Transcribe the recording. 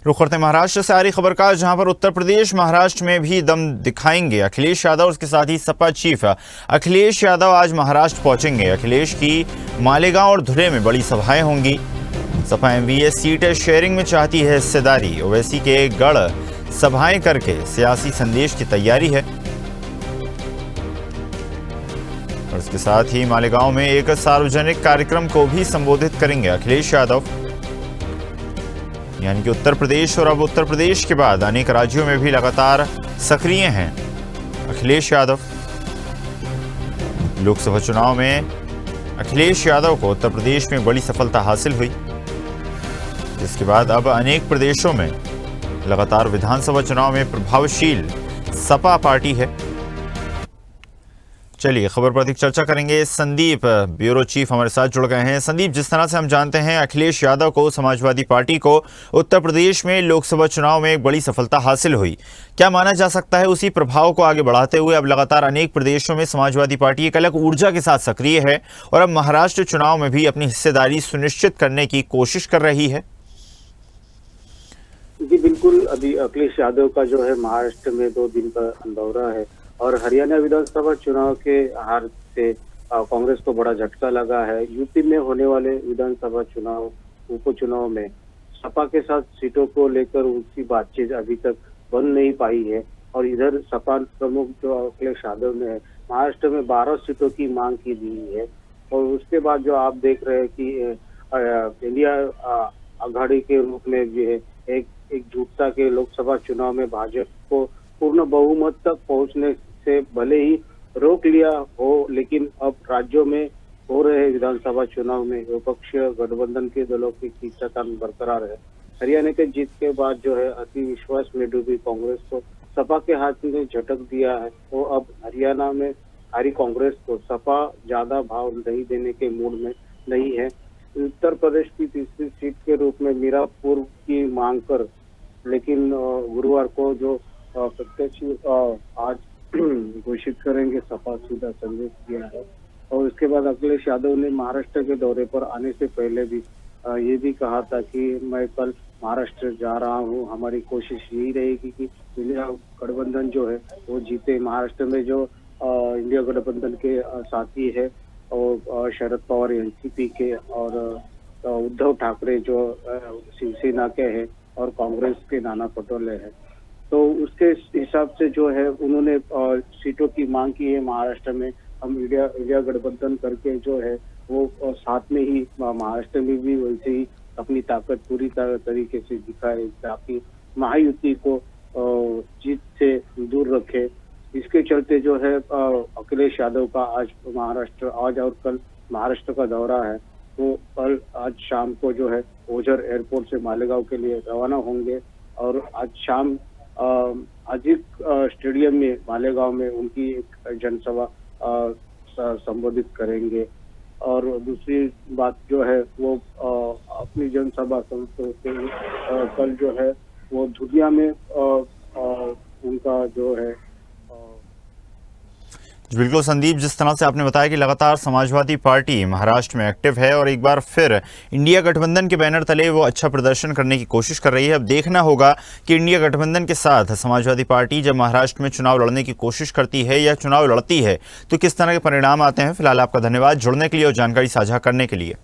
रुख करते महाराष्ट्र से आ रही खबर का, जहां पर उत्तर प्रदेश महाराष्ट्र में भी दम दिखाएंगे अखिलेश यादव और उसके साथ ही सपा चीफ अखिलेश यादव आज महाराष्ट्र पहुंचेंगे। अखिलेश की मालेगांव और धुले में बड़ी सभाएं होंगी। सपा एमवीएस सीट शेयरिंग में चाहती है हिस्सेदारी। ओवैसी के गढ़ सभाएं करके सियासी संदेश की तैयारी है और इसके साथ ही मालेगांव में एक सार्वजनिक कार्यक्रम को भी संबोधित करेंगे अखिलेश यादव। यानी कि उत्तर प्रदेश और अब उत्तर प्रदेश के बाद अनेक राज्यों में भी लगातार सक्रिय हैं अखिलेश यादव। लोकसभा चुनाव में अखिलेश यादव को उत्तर प्रदेश में बड़ी सफलता हासिल हुई, जिसके बाद अब अनेक प्रदेशों में लगातार विधानसभा चुनाव में प्रभावशील सपा पार्टी है। चलिए खबर पर अधिक चर्चा करेंगे। संदीप ब्यूरो चीफ हमारे साथ जुड़ गए हैं। संदीप, जिस तरह से हम जानते हैं अखिलेश यादव को, समाजवादी पार्टी को उत्तर प्रदेश में लोकसभा चुनाव में एक बड़ी सफलता हासिल हुई, क्या माना जा सकता है उसी प्रभाव को आगे बढ़ाते हुए अब लगातार अनेक प्रदेशों में समाजवादी पार्टी एक अलग ऊर्जा के साथ सक्रिय है और अब महाराष्ट्र चुनाव में भी अपनी हिस्सेदारी सुनिश्चित करने की कोशिश कर रही है? जी बिल्कुल, अभी अखिलेश यादव का जो है महाराष्ट्र में 2 दिन का दौरा है और हरियाणा विधानसभा चुनाव के हार से कांग्रेस को बड़ा झटका लगा है। यूपी में होने वाले विधानसभा चुनाव, उपचुनाव में सपा के साथ सीटों को लेकर उनकी बातचीत अभी तक बन नहीं पाई है और इधर सपा प्रमुख जो अखिलेश यादव ने महाराष्ट्र में 12 सीटों की मांग की दी है और उसके बाद जो आप देख रहे हैं कि इंडिया आघाड़ी के रूप में जो है एकजुटता के लोकसभा चुनाव में भाजपा को पूर्ण बहुमत तक पहुंचने से भले ही रोक लिया हो, लेकिन अब राज्यों में हो रहे विधानसभा चुनाव में विपक्षीय गठबंधन के दलों की खींचातान बरकरार है। हरियाणा के जीत के बाद जो है अति विश्वास में डूबी कांग्रेस को सपा के हाथ में झटक दिया है। तो अब हरियाणा में हारी कांग्रेस को सपा ज्यादा भाव नहीं देने के मूड में नहीं है। उत्तर प्रदेश की तीसरी सीट के रूप में मीरापुर की मांग कर, लेकिन गुरुवार को जो प्रत्यक्ष आज घोषित करेंगे सपा सीधा संदेश दिया है। और उसके बाद अखिलेश यादव ने महाराष्ट्र के दौरे पर आने से पहले भी ये भी कहा था कि मैं कल महाराष्ट्र जा रहा हूँ, हमारी कोशिश यही रहेगी कि इंडिया गठबंधन जो है वो जीते। महाराष्ट्र में जो इंडिया गठबंधन के साथी है और शरद पवार एनसीपी के और उद्धव ठाकरे जो शिवसेना के हैं और कांग्रेस के नाना पटोले हैं, तो उसके हिसाब से जो है उन्होंने सीटों की मांग की है। महाराष्ट्र में हम इंडिया गठबंधन करके जो है वो साथ में ही महाराष्ट्र में भी वैसे ही अपनी ताकत पूरी तरीके से दिखाए ताकि महायुति को जीत से दूर रखे। इसके चलते जो है अखिलेश यादव का आज और कल महाराष्ट्र का दौरा है। वो कल आज शाम को जो है ओझर एयरपोर्ट से मालेगांव के लिए रवाना होंगे और आज शाम अजीत स्टेडियम में मालेगांव में उनकी एक जनसभा संबोधित करेंगे। और दूसरी बात जो है वो अपनी जनसभा कल जो है वो धुलिया में उनका जो है। बिल्कुल संदीप, जिस तरह से आपने बताया कि लगातार समाजवादी पार्टी महाराष्ट्र में एक्टिव है और एक बार फिर इंडिया गठबंधन के बैनर तले वो अच्छा प्रदर्शन करने की कोशिश कर रही है। अब देखना होगा कि इंडिया गठबंधन के साथ समाजवादी पार्टी जब महाराष्ट्र में चुनाव लड़ने की कोशिश करती है या चुनाव लड़ती है तो किस तरह के परिणाम आते हैं। फिलहाल आपका धन्यवाद जुड़ने के लिए और जानकारी साझा करने के लिए।